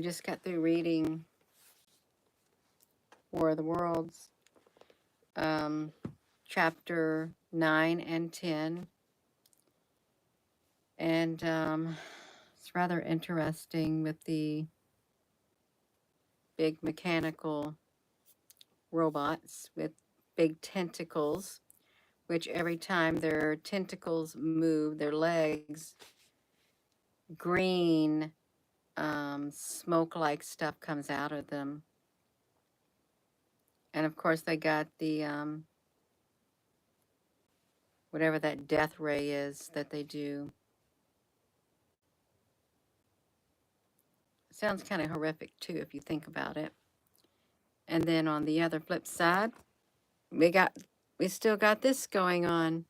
just got through reading War of the Worlds, um, chapter 9 and 10. And it's rather interesting with the big mechanical robots with big tentacles, which every time their tentacles move, their legs, green smoke-like stuff comes out of them. And of course, they got the whatever that death ray is that they do. Sounds kind of horrific too, if you think about it. And then on the other flip side, we still got this going on.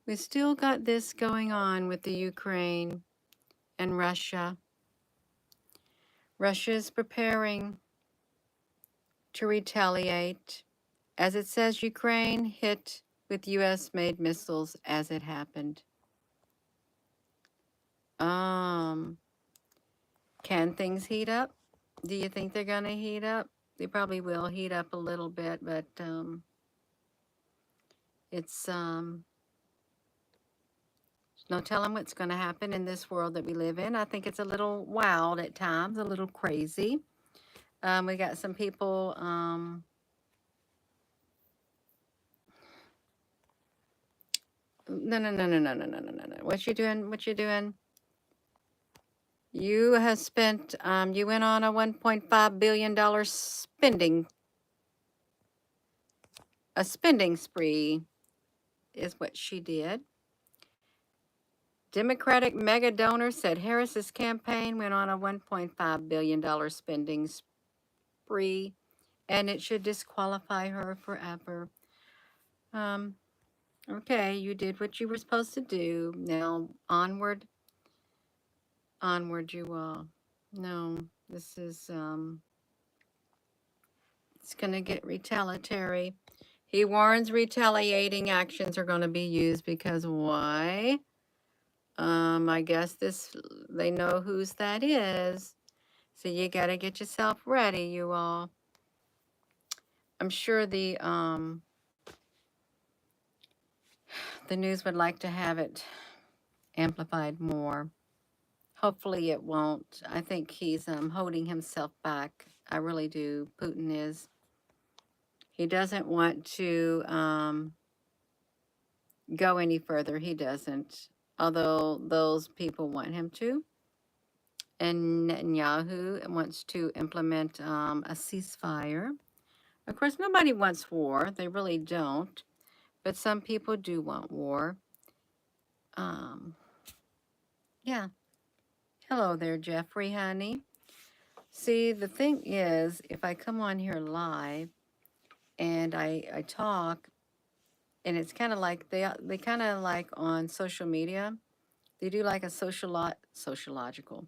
We still got this going on with the Ukraine and Russia. Russia is preparing to retaliate. As it says, Ukraine hit with US-made missiles as it happened. Can things heat up? Do you think they're going to heat up? They probably will heat up a little bit, but it's no telling what's going to happen in this world that we live in. I think it's a little wild at times, a little crazy. We got some people no. What you doing? What you doing? You have spent, you went on a $1.5 billion spending spree is what she did. Democratic mega donor said Harris's campaign went on a $1.5 billion spending spree, and it should disqualify her forever. Okay, you did what you were supposed to do. Now, onward, you all. No, this is, it's going to get retaliatory. He warns retaliating actions are going to be used because why? I guess they know whose that is. So you got to get yourself ready, you all. I'm sure the news would like to have it amplified more. Hopefully it won't. I think he's holding himself back. I really do. Putin is. He doesn't want to go any further. He doesn't. Although those people want him to. And Netanyahu wants to implement a ceasefire. Of course, nobody wants war. They really don't. But some people do want war. Yeah. Hello there, Jeffrey, honey. See, the thing is, if I come on here live and I talk, and it's kind of like they kind of like on social media, they do like a psychological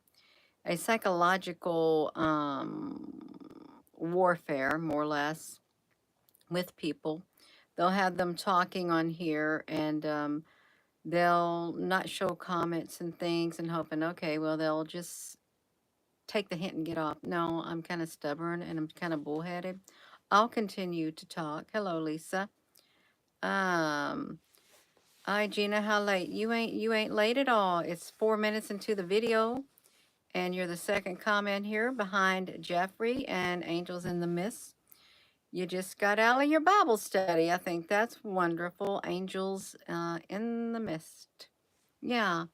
warfare, more or less, with people. They'll have them talking on here, and they'll not show comments and things and hoping, okay, well, they'll just take the hint and get off. No, I'm kind of stubborn and I'm kind of bullheaded. I'll continue to talk. Hello, Lisa. Hi, Gina. How late? You ain't late at all. It's 4 minutes into the video, and you're the second comment here behind Jeffrey and Angels in the Mist. You just got out of your Bible study. I think that's wonderful. Angels in the Mist. Yeah,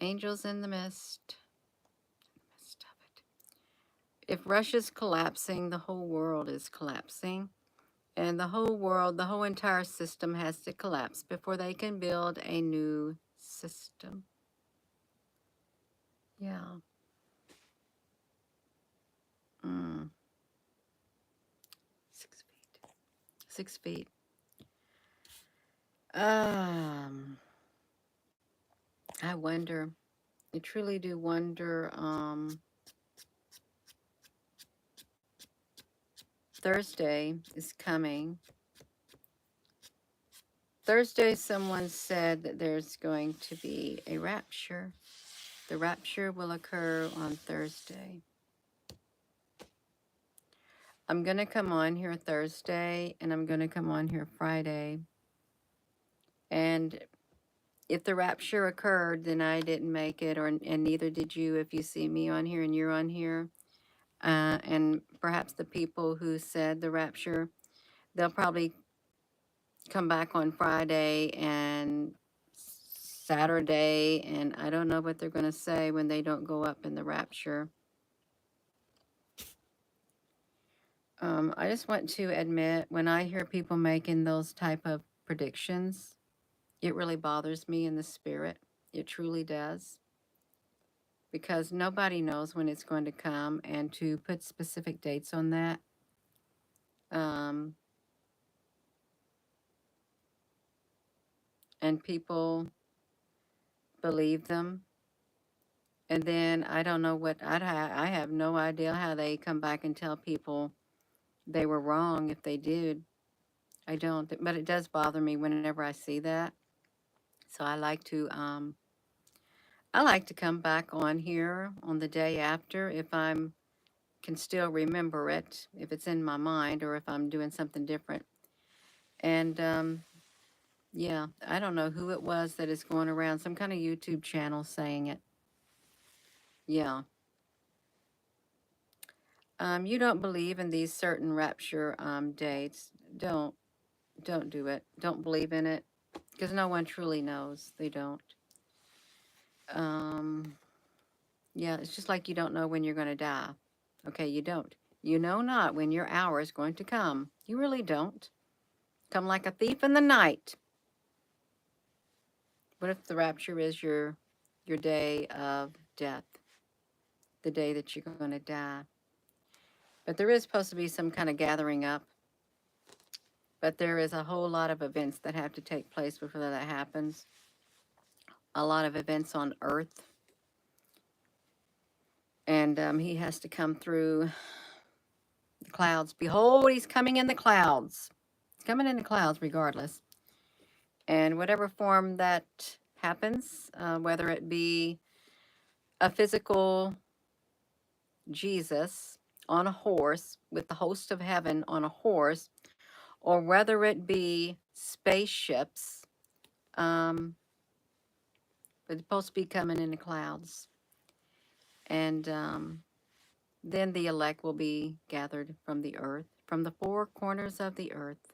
Angels in the Mist. If Russia's collapsing, the whole world is collapsing. And the whole entire system has to collapse before they can build a new system. Yeah. 6 feet. 6 feet. I wonder. I truly do wonder. Thursday is coming. Thursday, someone said that there's going to be a rapture. The rapture will occur on Thursday. I'm going to come on here Thursday, and I'm going to come on here Friday. And if the rapture occurred, then I didn't make it, and neither did you if you see me on here and you're on here. And perhaps the people who said the rapture, they'll probably come back on Friday and Saturday, and I don't know what they're going to say when they don't go up in the rapture. I just want to admit, when I hear people making those type of predictions, it really bothers me in the spirit. It truly does. Because nobody knows when it's going to come, and to put specific dates on that, and people believe them. And then I don't know what, I have no idea how they come back and tell people they were wrong if they did. I don't, but it does bother me whenever I see that. So I like to come back on here on the day after if I'm can still remember it, if it's in my mind, or if I'm doing something different. And yeah, I don't know who it was that is going around, some kind of YouTube channel saying it. Yeah. You don't believe in these certain rapture dates. Don't do it. Don't believe in it, because no one truly knows. They don't. Um, yeah, it's just like you don't know when you're going to die. Okay, you don't. You know not when your hour is going to come. You really don't. Come like a thief in the night. What if the rapture is your day of death, the day that you're going to die? But there is supposed to be some kind of gathering up. But there is a whole lot of events that have to take place before that happens. A lot of events on Earth. And he has to come through the clouds. Behold, he's coming in the clouds. He's coming in the clouds regardless. And whatever form that happens, whether it be a physical Jesus on a horse with the host of heaven on a horse, or whether it be spaceships, but it's supposed to be coming in the clouds. And then the elect will be gathered from the earth, from the four corners of the earth.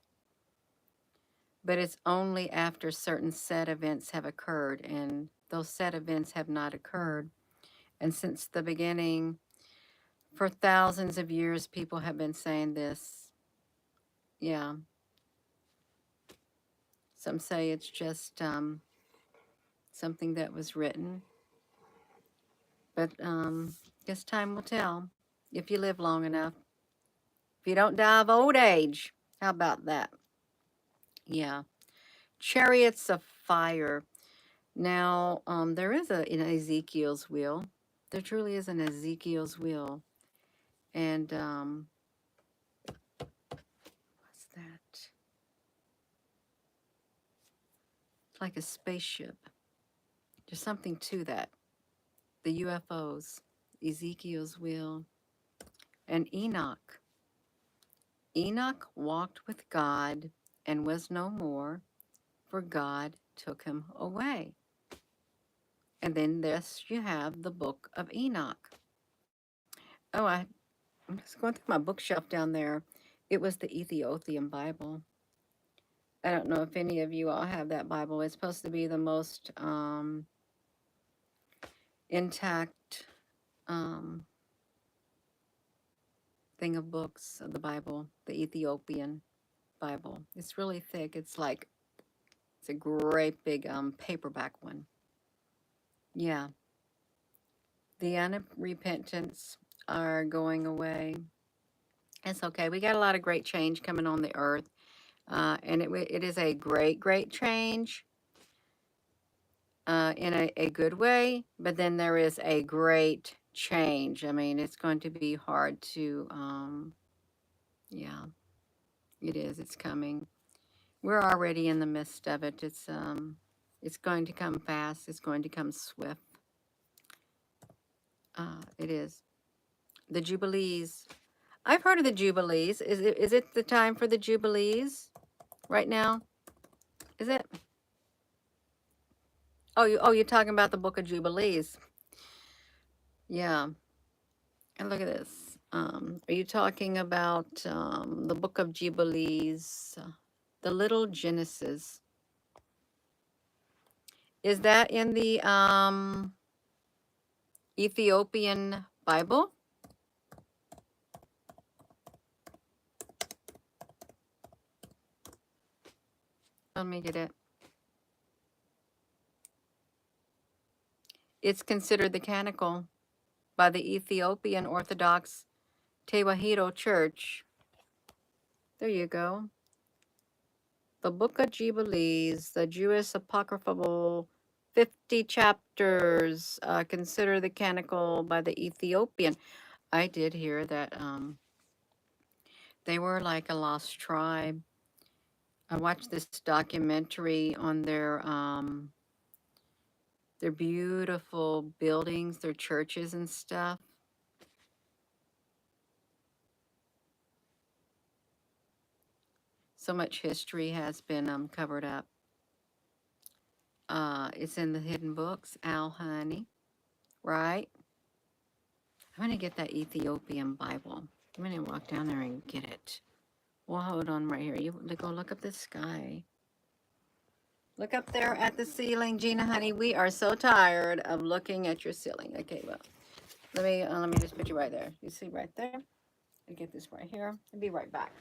But it's only after certain set events have occurred, and those set events have not occurred. And since the beginning, for thousands of years, people have been saying this. Yeah. Some say it's just something that was written. But guess time will tell if you live long enough. If you don't die of old age. How about that? Yeah. Chariots of fire. Now, there is an Ezekiel's wheel. There truly is an Ezekiel's wheel. And what's that? It's like a spaceship. There's something to that. The UFOs, Ezekiel's wheel, and Enoch. Enoch walked with God and was no more, for God took him away. And then this you have the book of Enoch. Oh, I'm just going through my bookshelf down there. It was the Ethiopian Bible. I don't know if any of you all have that Bible. It's supposed to be the most intact thing of books of the Bible, the Ethiopian Bible. It's really thick. It's a great big paperback one. Yeah. The unrepentants are going away. It's okay. We got a lot of great change coming on the earth. And it is a great, great change in a good way. But then there is a great change. I mean, it's going to be hard to, yeah, it is. It's coming. We're already in the midst of it. It's going to come fast. It's going to come swift. It is. The Jubilees. I've heard of the Jubilees. Is it the time for the Jubilees right now? Is it? Oh, you're talking about the Book of Jubilees. Yeah. And look at this. Are you talking about the Book of Jubilees, the Little Genesis? Is that in the Ethiopian Bible? Let me get it. It's considered the canonical by the Ethiopian Orthodox Tewahedo Church. There you go. The Book of Jubilees, the Jewish apocryphal 50 chapters, consider the canonical by the Ethiopian. I did hear that they were like a lost tribe. I watched this documentary on their beautiful buildings, their churches and stuff. So much history has been covered up. It's in the hidden books, Al Honey, right? I'm gonna get that Ethiopian Bible. I'm gonna walk down there and get it. Well, hold on right here. You go look up the sky. Look up there at the ceiling, Gina, honey. We are so tired of looking at your ceiling. Okay, well, let me just put you right there. You see right there? I get this right here. I'll be right back.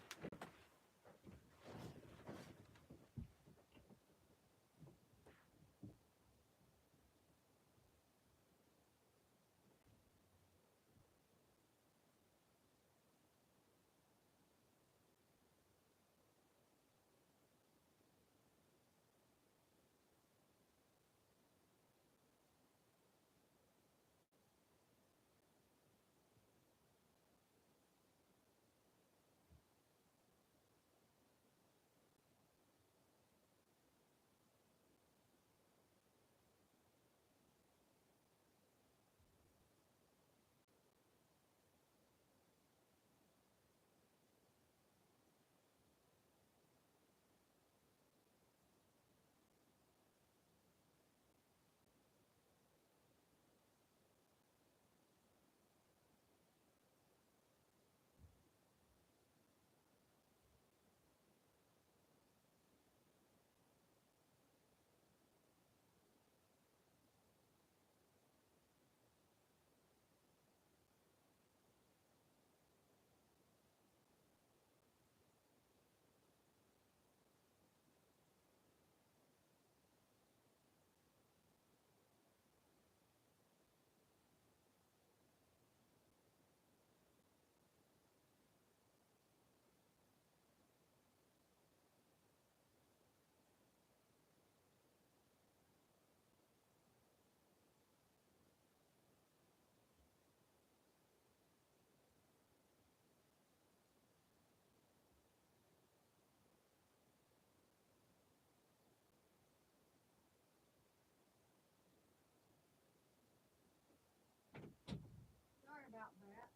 Sorry about that.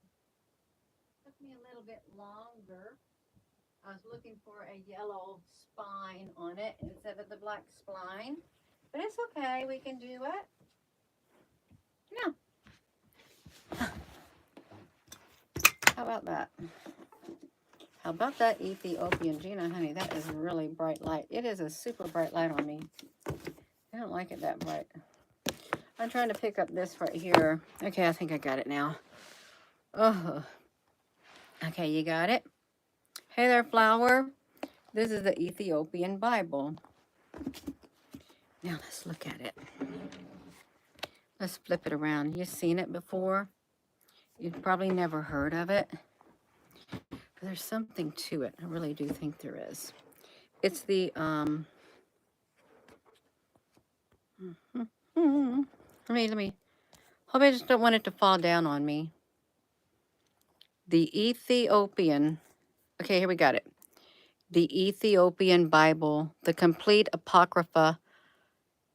Took me a little bit longer. I was looking for a yellow spine on it instead of the black spline. But it's okay. We can do it. No. How about that? How about that Ethiopian? Gina, honey, that is really bright light. It is a super bright light on me. I don't like it that bright. I'm trying to pick up this right here. Okay, I think I got it now. Oh, okay, you got it? Hey there, flower. This is the Ethiopian Bible. Now let's look at it. Let's flip it around. You've seen it before. You've probably never heard of it. But there's something to it. I really do think there is. It's the, let me, hope I just don't want it to fall down on me. The Ethiopian, okay, here we got it. The Ethiopian Bible, the complete Apocrypha,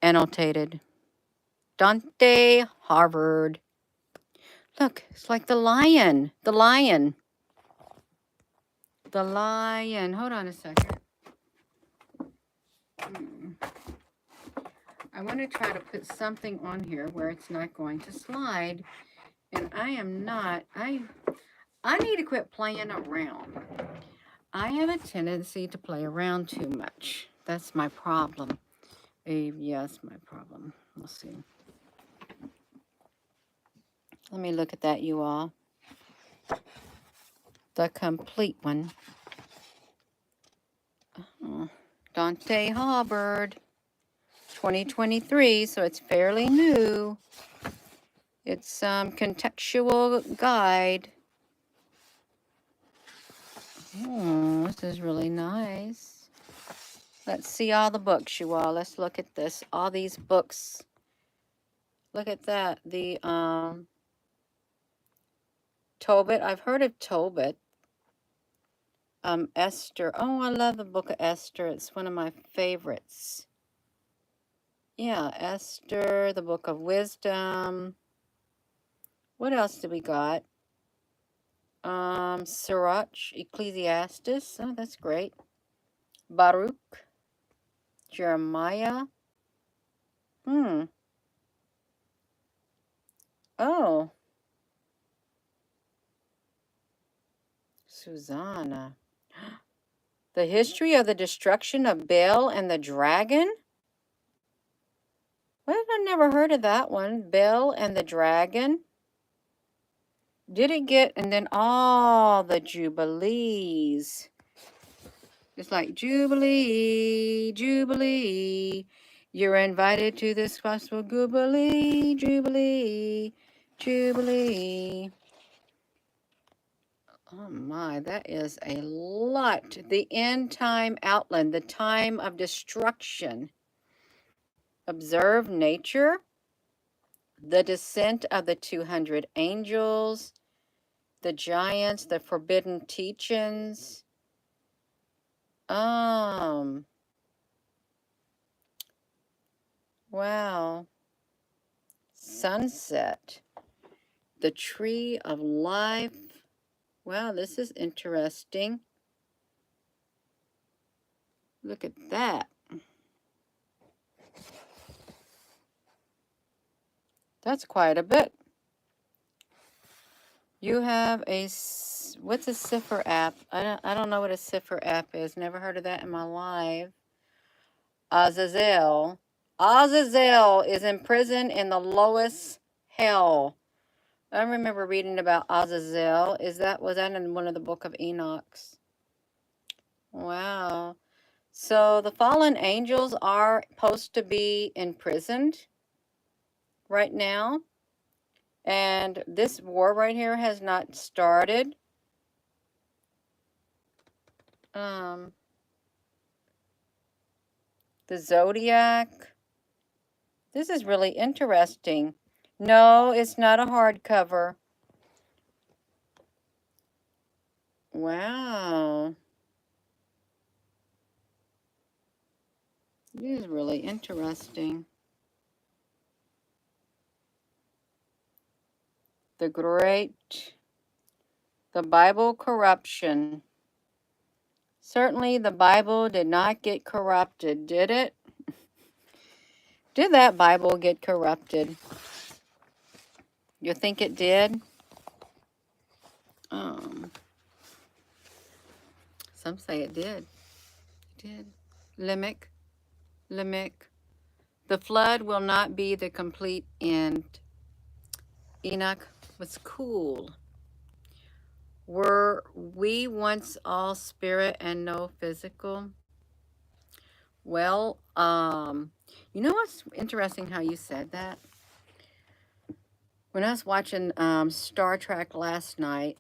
annotated. Dante, Harvard. Look, it's like the lion. The lion. The lion. Hold on a second. I want to try to put something on here where it's not going to slide. And I am not. I need to quit playing around. I have a tendency to play around too much. That's my problem. Yes, my problem. Let's see. Let me look at that, you all. The complete one. Oh, Dante Hubbard, 2023, so it's fairly new. It's contextual guide. Oh, this is really nice. Let's see all the books, you all. Let's look at this. All these books. Look at that. The Tobit. I've heard of Tobit. Esther. Oh, I love the book of Esther. It's one of my favorites. Yeah, Esther, the book of wisdom. What else do we got? Sirach, Ecclesiastes. Oh, that's great. Baruch, Jeremiah. Oh, Susanna. The history of the destruction of Baal and the dragon? Well, I never heard of that one. Baal and the dragon. Did it get, and then all the jubilees. It's like Jubilee, Jubilee. You're invited to this gospel Jubilee, Jubilee, Jubilee. Oh my, that is a lot. The end time outline, the time of destruction. Observe nature, the descent of the 200 angels, the giants, the forbidden teachings. Wow. Sunset. The tree of life. Wow, this is interesting. Look at that. That's quite a bit. You have a, what's a cipher app? I don't know what a cipher app is. Never heard of that in my life. Azazel. Azazel is in prison in the lowest hell. I remember reading about Azazel. Was that in one of the book of Enoch's? Wow. So the fallen angels are supposed to be imprisoned right now. And this war right here has not started. The Zodiac. This is really interesting. No, it's not a hardcover. Wow. This is really interesting. The Bible corruption. Certainly the Bible did not get corrupted, did it? Did that Bible get corrupted? You think it did? Some say it did. It did. Limerick. The flood will not be the complete end. Enoch was cool. Were we once all spirit and no physical? Well, you know what's interesting how you said that? When I was watching Star Trek last night,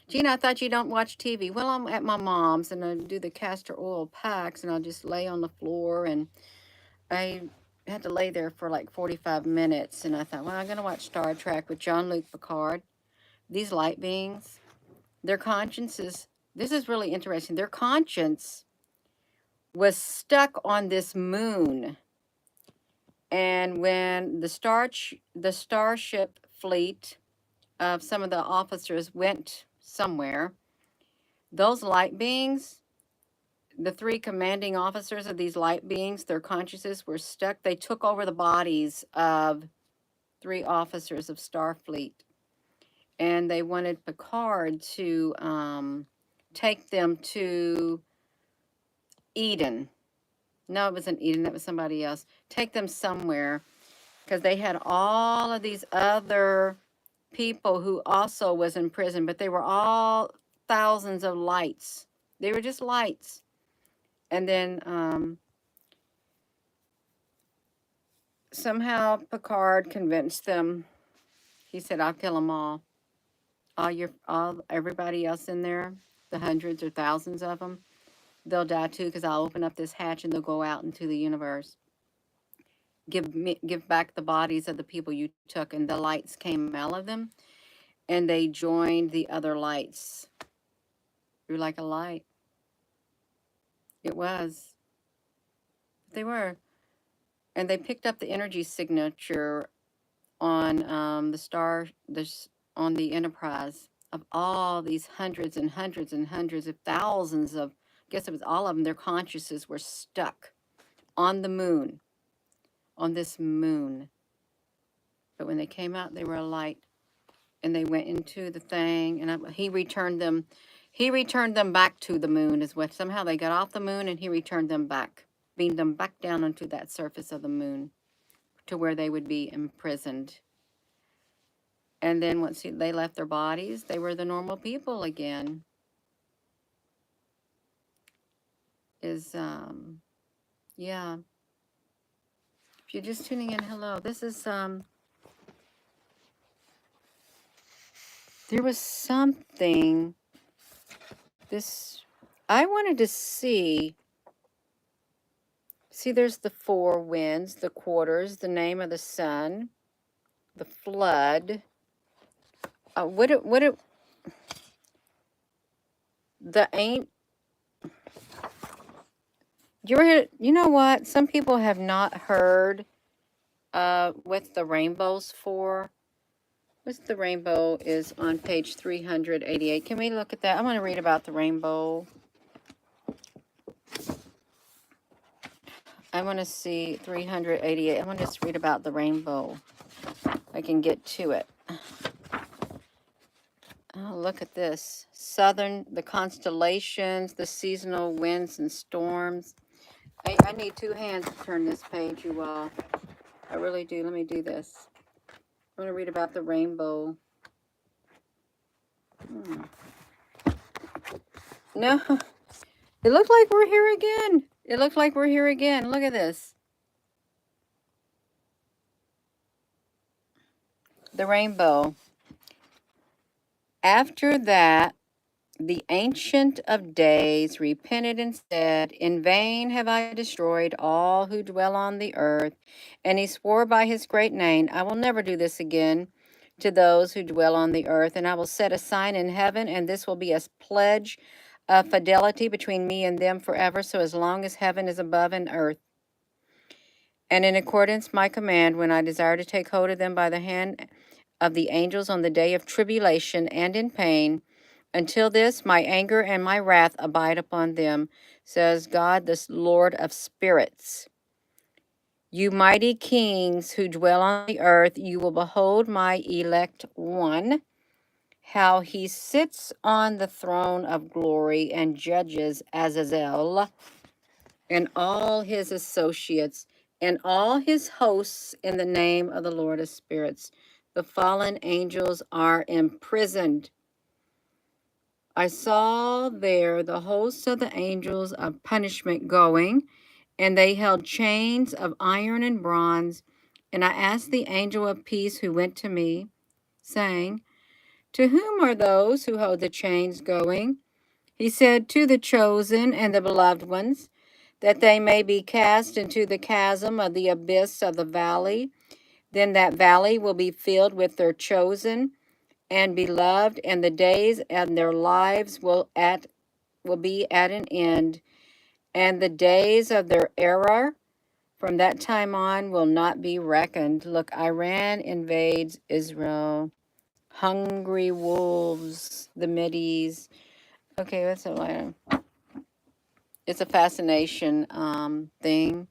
Gina, I thought you don't watch TV. Well, I'm at my mom's and I do the castor oil packs and I'll just lay on the floor, and I had to lay there for like 45 minutes, and I thought, well, I'm going to watch Star Trek with Jean-Luc Picard. These light beings, their consciences, this is really interesting. Their conscience was stuck on this moon. And when the starship fleet of some of the officers went somewhere. Those light beings, the three commanding officers of these light beings, their consciences were stuck. They took over the bodies of three officers of Starfleet, and they wanted Picard to take them to Eden. No, it wasn't Eden. That was somebody else. Take them somewhere, because they had all of these other people who also was in prison, but they were all thousands of lights. They were just lights. And then somehow Picard convinced them. He said, "I'll kill them all. Everybody else in there, the hundreds or thousands of them, they'll die too, because I'll open up this hatch and they'll go out into the universe. Give back the bodies of the people you took." And the lights came out of them, and they joined the other lights. You're like a light. It was. They were. And they picked up the energy signature on on the Enterprise, of all these hundreds and hundreds and hundreds of thousands of, I guess it was all of them, their consciousness were stuck on the moon, on this moon. But when they came out, they were a light, and they went into the thing, and he returned them. He returned them back to the moon, is what, somehow they got off the moon, and he returned them back, beamed them back down onto that surface of the moon to where they would be imprisoned. And then once they left their bodies, they were the normal people again. Yeah. If you're just tuning in, hello. This is, there was something, I wanted to see, there's the four winds, the quarters, the name of the sun, the flood. You know what? Some people have not heard what the rainbow's for. What's the rainbow is on page 388. Can we look at that? I want to read about the rainbow. I want to see 388. I want to just read about the rainbow. I can get to it. Oh, look at this. The constellations, the seasonal winds and storms. I need two hands to turn this page, you all. I really do. Let me do this. I want to read about the rainbow. No. It looked like we're here again. Look at this. The rainbow. After that, the Ancient of Days repented and said, "In vain have I destroyed all who dwell on the earth." And he swore by his great name, "I will never do this again to those who dwell on the earth. And I will set a sign in heaven, and this will be a pledge of fidelity between me and them forever, so as long as heaven is above and earth. And in accordance my command, when I desire to take hold of them by the hand of the angels on the day of tribulation and in pain, until this my anger and my wrath abide upon them, says God, the Lord of spirits. You mighty kings who dwell on the earth, you will behold my elect one, how he sits on the throne of glory and judges Azazel and all his associates and all his hosts in the name of the Lord of spirits. The fallen angels are imprisoned. I saw there the hosts of the angels of punishment going, and they held chains of iron and bronze. And I asked the angel of peace who went to me, saying, "To whom are those who hold the chains going?" He said, "To the chosen and the beloved ones, that they may be cast into the chasm of the abyss of the valley. Then that valley will be filled with their chosen and beloved, and the days and their lives will be at an end, and the days of their error from that time on will not be reckoned." Look, Iran invades Israel. Hungry Wolves, the Middies. Okay, what's it like? It's a fascination thing.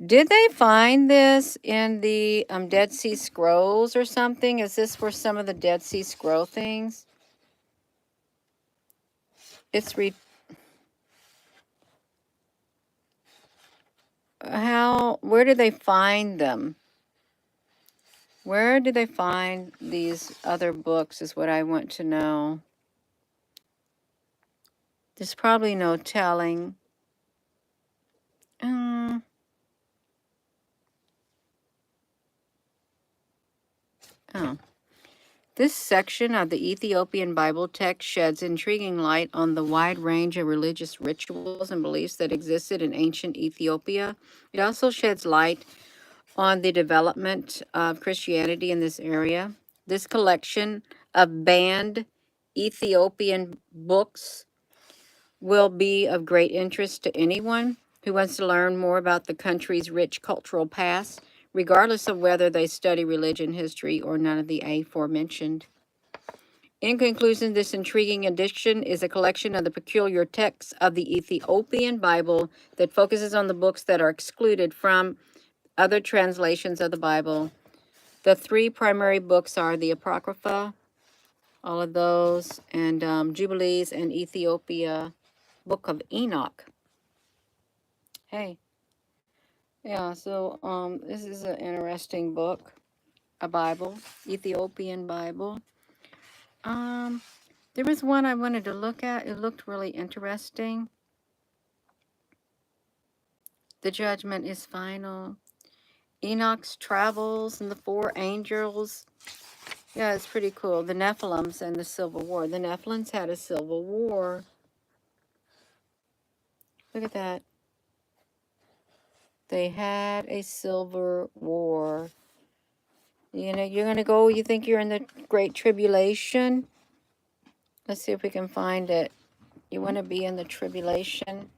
Did they find this in the Dead Sea Scrolls or something? Is this for some of the Dead Sea Scroll things? It's where did they find them? Where did they find these other books is what I want to know. There's probably no telling. Oh. This section of the Ethiopian Bible text sheds intriguing light on the wide range of religious rituals and beliefs that existed in ancient Ethiopia. It also sheds light on the development of Christianity in this area. This collection of banned Ethiopian books will be of great interest to anyone who wants to learn more about the country's rich cultural past, regardless of whether they study religion, history, or none of the aforementioned. In conclusion, this intriguing edition is a collection of the peculiar texts of the Ethiopian Bible that focuses on the books that are excluded from other translations of the Bible. The three primary books are the Apocrypha, all of those, and Jubilees and Ethiopia, Book of Enoch. Hey, yeah, so this is an interesting book, a Bible, Ethiopian Bible. There was one I wanted to look at. It looked really interesting. The judgment is final. Enoch's travels and the four angels. Yeah, it's pretty cool. The Nephilims and the Civil War. The Nephilims had a civil war. Look at that. They had a civil war. You know, you're going to go, you think you're in the Great Tribulation? Let's see if we can find it. You want to be in the tribulation?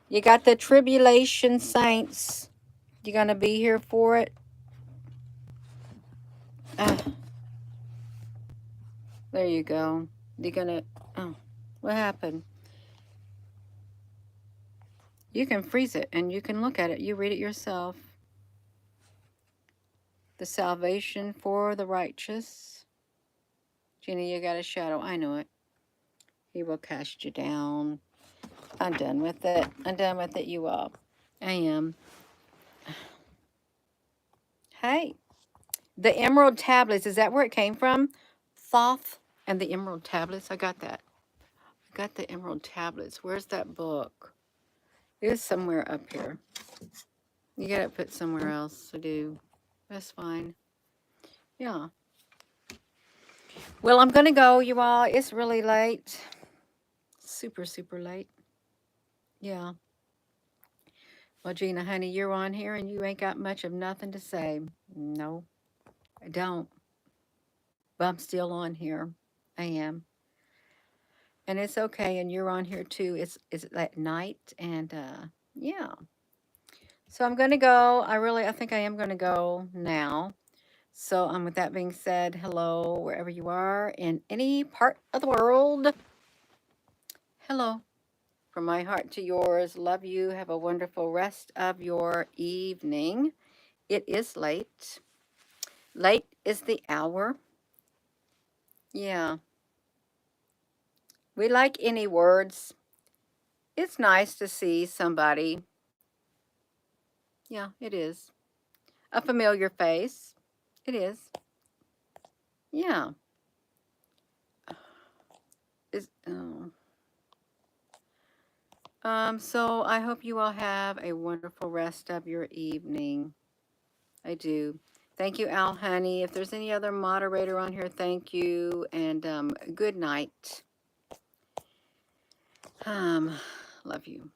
You got the tribulation saints. You going to be here for it? There you go. You're going to... Oh, what happened? You can freeze it and you can look at it. You read it yourself. The salvation for the righteous. Gina, you got a shadow. I know it. He will cast you down. I'm done with it. I'm done with it, you all. I am. Hey. The Emerald Tablets. Is that where it came from? Thoth and the Emerald Tablets. I got that. I got the Emerald Tablets. Where's that book? It is somewhere up here. You got to put somewhere else to do. That's fine. Yeah. Well, I'm going to go, you all. It's really late. Super, super late. Yeah. Well, Gina, honey, you're on here and you ain't got much of nothing to say. No, I don't. But I'm still on here. I am. And it's okay. And you're on here too. It's at night. And yeah. So I'm going to go. I think I am going to go now. So with that being said, hello, wherever you are in any part of the world. Hello. From my heart to yours, love you. Have a wonderful rest of your evening. It is late. Late is the hour. Yeah. We like any words. It's nice to see somebody. Yeah, it is. A familiar face. It is. Yeah. So I hope you all have a wonderful rest of your evening. I do. Thank you, Al Honey. If there's any other moderator on here, thank you. And good night. Love you.